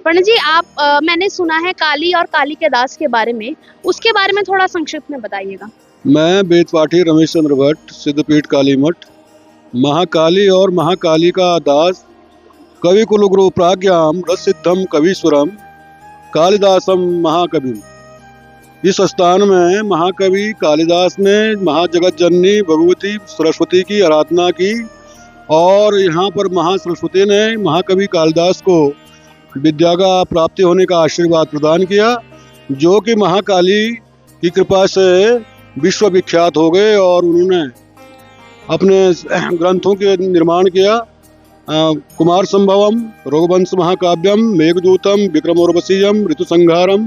पंडित जी मैंने सुना है काली और काली के दास के बारे में, उसके बारे में थोड़ा संक्षिप्त में बताइएगा। मैं वेद पाठी रमेश चंद्र भट्ट, सिद्धपीठ काली मठ, महाकाली और महाकाली का दास, कवि कुलगुरु प्राज्ञाम रसिद्धम कवीश्वरम कालिदासम महाकवि। इस स्थान में महाकवि कालिदास ने महाजगत जननी भगवती सरस्वती की आराधना की और यहाँ पर महासरस्वती ने महाकवि कालिदास को विद्या का प्राप्ति होने का आशीर्वाद प्रदान किया, जो कि महाकाली की कृपा से विश्व विख्यात हो गए और उन्होंने अपने ग्रंथों के निर्माण किया। कुमार संभवम, रघुवंश महाकाव्यम, मेघदूतम, विक्रमोर्वशीयम, ऋतुसंहारम,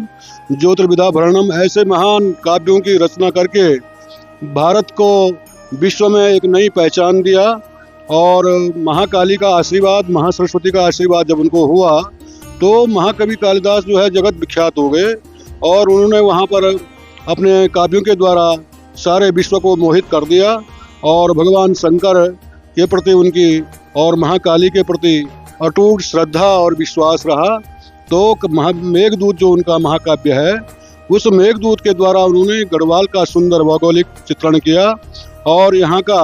ज्योतिर्विद्याभरणम, ऐसे महान काव्यों की रचना करके भारत को विश्व में एक नई पहचान दिया। और महाकाली का आशीर्वाद, महासरस्वती का आशीर्वाद जब उनको हुआ तो महाकवि कालिदास जो है जगत विख्यात हो गए और उन्होंने वहाँ पर अपने काव्यों के द्वारा सारे विश्व को मोहित कर दिया और भगवान शंकर के प्रति उनकी और महाकाली के प्रति अटूट श्रद्धा और विश्वास रहा। तो मेघदूत जो उनका महाकाव्य है, उस मेघदूत के द्वारा उन्होंने गढ़वाल का सुंदर भौगोलिक चित्रण किया और यहाँ का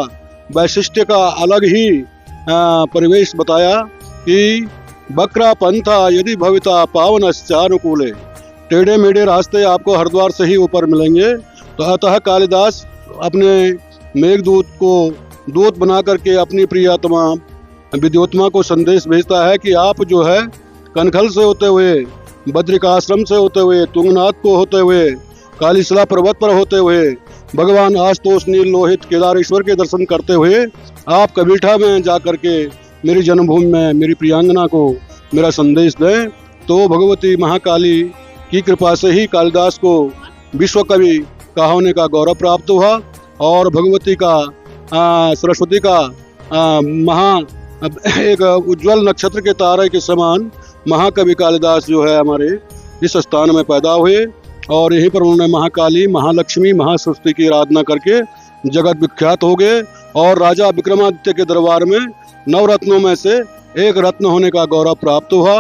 वैशिष्ट्य का अलग ही परिवेश बताया कि बकरा पंथा यदि भविता पावनश्चानुकूले, टेढ़े मेढ़े रास्ते आपको हरिद्वार से ही ऊपर मिलेंगे। तो अतः कालिदास अपने मेघदूत को दूत बना करके अपनी प्रियतमा विद्योत्मा को संदेश भेजता है कि आप जो है कनखल से होते हुए, बद्रिकाश्रम से होते हुए, तुंगनाथ को होते हुए, कालीशिला पर्वत पर होते हुए, भगवान आशुतोष नील लोहित केदारेश्वर के दर्शन करते हुए आप कबीठा में जा करके मेरी जन्मभूमि में मेरी प्रियांगना को मेरा संदेश दें। तो भगवती महाकाली की कृपा से ही कालिदास को विश्व कवि का होने का गौरव प्राप्त हुआ और भगवती का सरस्वती का एक उज्जवल नक्षत्र के तारे के समान महाकवि कालिदास जो है हमारे इस स्थान में पैदा हुए और यहीं पर उन्होंने महाकाली, महालक्ष्मी, महासरस्वती की आराधना करके जगत विख्यात हो गए और राजा विक्रमादित्य के दरबार में नवरत्नों में से एक रत्न होने का गौरव प्राप्त हुआ।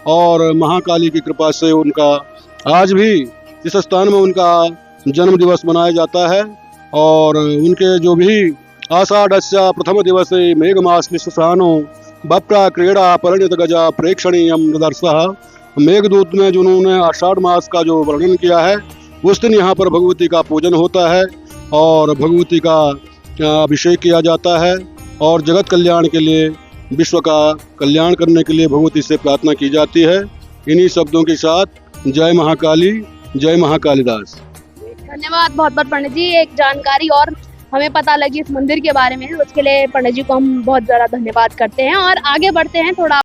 और महाकाली की कृपा से उनका आज भी इस स्थान में उनका जन्म दिवस मनाया जाता है और उनके जो भी आषाढ़स्य प्रथम दिवसे मेघमास निशानो बप्रा क्रीड़ा परिणित गजा प्रेक्षणीयम दर्शः। मेघदूत में जो उन्होंने आषाढ़ मास का जो वर्णन किया है, उस दिन यहाँ पर भगवती का पूजन होता है और भगवती का अभिषेक किया जाता है और जगत कल्याण के लिए, विश्व का कल्याण करने के लिए भगवती से प्रार्थना की जाती है। इन्हीं शब्दों के साथ जय महाकाली, जय महाकालिदास। धन्यवाद बहुत बहुत पंडित जी, एक जानकारी और हमें पता लगी इस मंदिर के बारे में, उसके लिए पंडित जी को हम बहुत ज़्यादा धन्यवाद करते हैं और आगे बढ़ते हैं थोड़ा।